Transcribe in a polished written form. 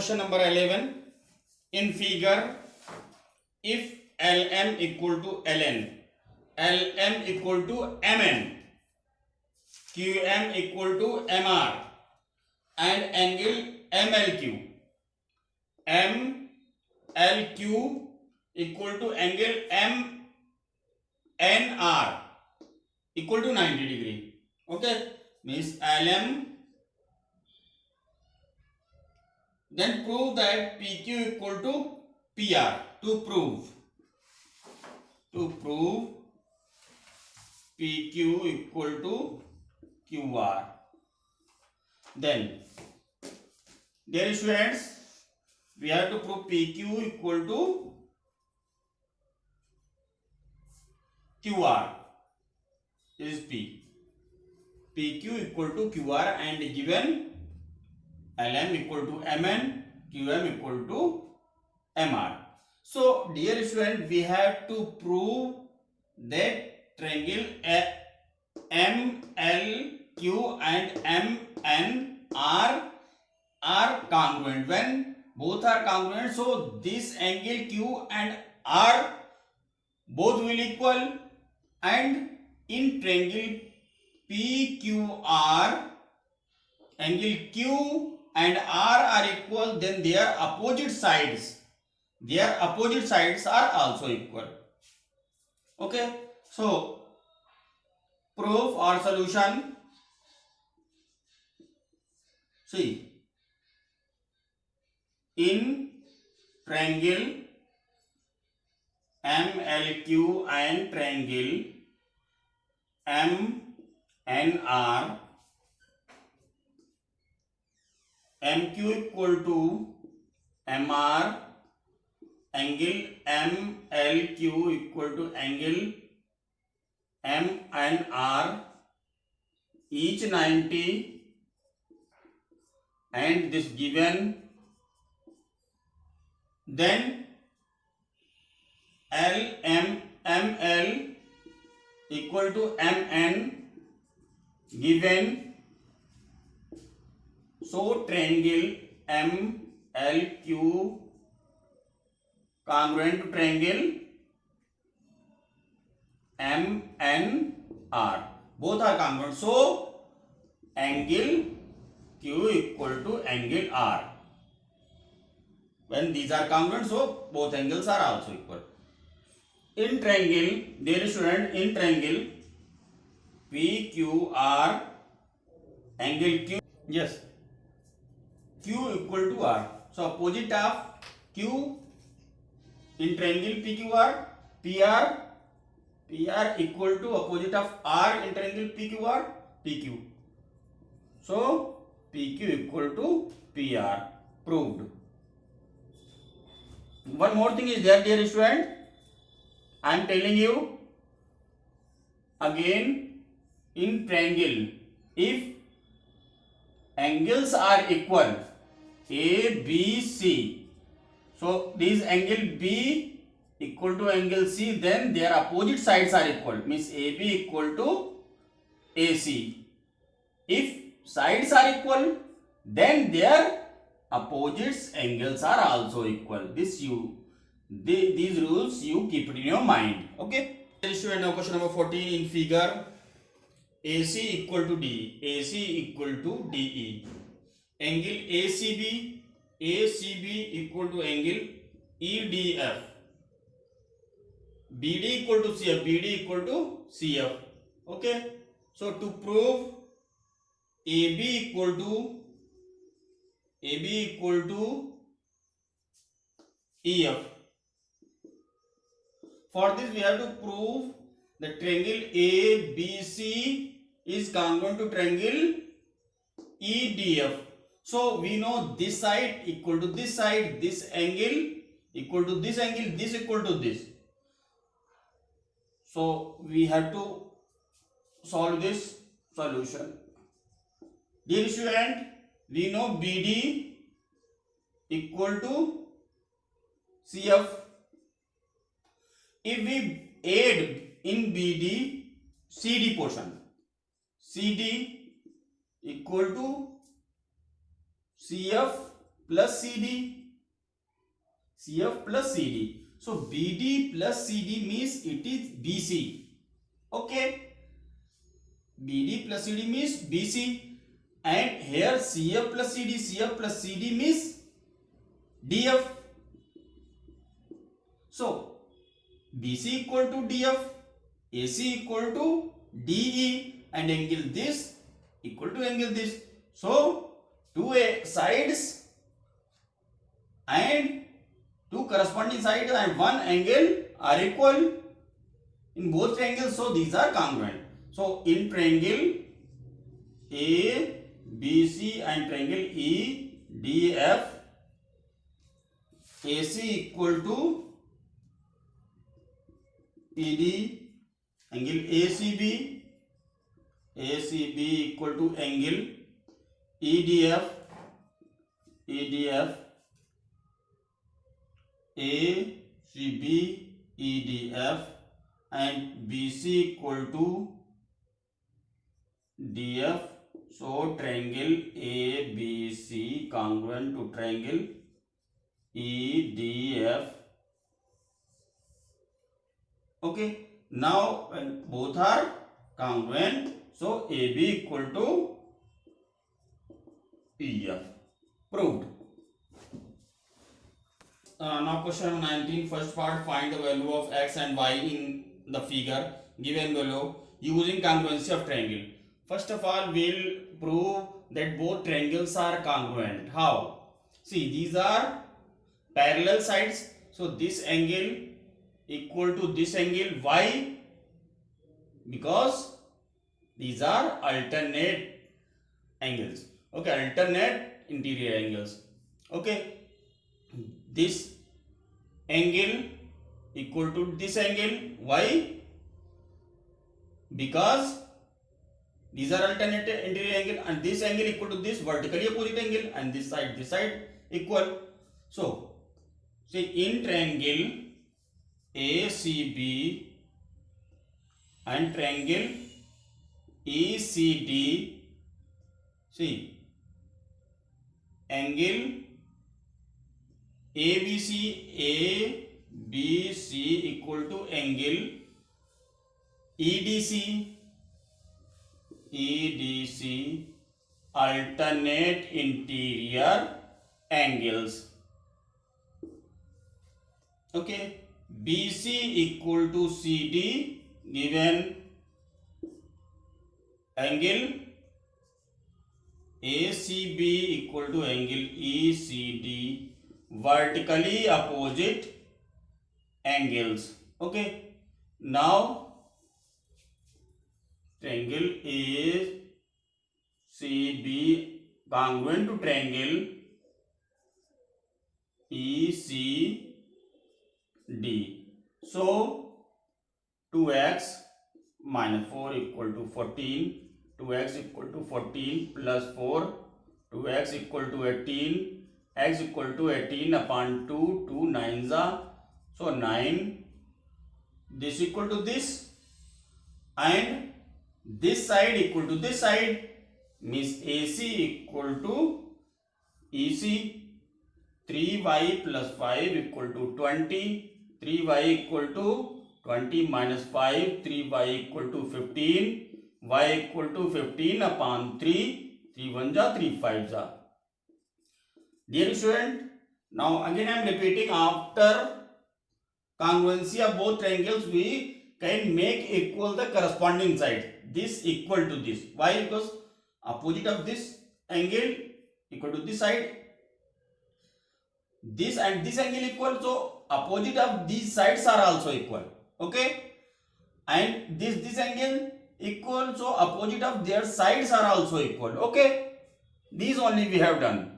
question number 11. In figure, if LM equal to LN, LM equal to MN, QM equal to MR, and angle MLQ, MLQ equal to angle MNR equal to 90 degree. Okay, means LM. Then prove that PQ equal to PR. To prove PQ equal to QR. Then, dear students, we have to prove PQ equal to QR. Is P. PQ equal to QR and given LM equal to MN, QM equal to MR. So, dear student, we have to prove that triangle MLQ and MN are congruent. When both are congruent, so this angle Q and R both will equal, and in triangle PQR, angle Q and R are equal, then their opposite sides are also equal. Okay, so proof or solution. See, in triangle MLQ and triangle MNR, MQ equal to MR, angle MLQ equal to angle MNR, each 90, and this given. Then ML equal to MN given. So triangle MLQ congruent to triangle MNR. Both are congruent. So angle Q equal to angle R. When these are congruent, so both angles are also equal. In triangle, dear student, in triangle PQR, angle Q, yes, Q equal to R. So opposite of Q in triangle PQR, PR equal to opposite of R in triangle PQR, PQ. So PQ equal to PR. Proved. One more thing is there, dear student. I am telling you again, in triangle, if angles are equal, A, B, C, so this angle B equal to angle C, then their opposite sides are equal, means AB equal to AC. If sides are equal, then their opposite angles are also equal. These rules you keep it in your mind. Okay. Student, now question number 14. In figure, AC equal to D, AC equal to DE, angle ACB equal to angle EDF, BD equal to CF, BD equal to CF. Okay. So to prove AB equal to EF, for this we have to prove the triangle ABC is congruent to triangle EDF. So we know this side equal to this side, this angle equal to this angle, this equal to this. So we have to solve this solution. Dear student, we know BD equal to CF. If we add in BD CD portion, CD equal to CF plus CD. CF plus CD. So BD plus CD means it is BC. Okay. BD plus CD means BC. And here CF plus CD means DF. So BC equal to DF, AC equal to DE, and angle this equal to angle this. So two sides and two corresponding sides and one angle are equal in both triangles. So these are congruent. So in triangle ABC and triangle EDF, AC equal to PD, angle ACB equal to angle EDF ACB EDF, and BC equal to DF. So triangle ABC congruent to triangle EDF. Okay, now when both are congruent, so AB equal to EF. Proved. Now question 19, first part, find the value of x and y in the figure given below using congruency of triangle. First of all, we'll prove that both triangles are congruent. How? See, these are parallel sides. So this angle equal to this angle. Why? Because these are alternate angles. Okay, alternate interior angles. Okay, this angle equal to this angle. Why? Because these are alternate interior angle, and this angle equal to this vertically opposite angle, and this side equal. So say in triangle ACB and triangle ECD, see angle ABC equal to angle EDC alternate interior angles. Okay, BC equal to CD given angle ACB equal to angle ECD vertically opposite angles. Okay, now triangle ACB congruent to triangle ECD. So 2x minus 4 equal to 14. 2x equal to 14 plus 4, 2x equal to 18, x equal to 18 upon 2, 2 9s are, so 9, this equal to this, and this side equal to this side, means AC equal to EC. 3y plus 5 equal to 20, 3y equal to 20 minus 5, 3y equal to 15, y equal to 15 upon 3, 3 1s are 3 5s are. Dear student, now again I am repeating, after congruency of both triangles we can make equal the corresponding side. This equal to this. Why? Because opposite of this angle equal to this side. This and this angle equal, so opposite of these sides are also equal. Okay, and this angle equal, so opposite of their sides are also equal. Okay, these only we have done.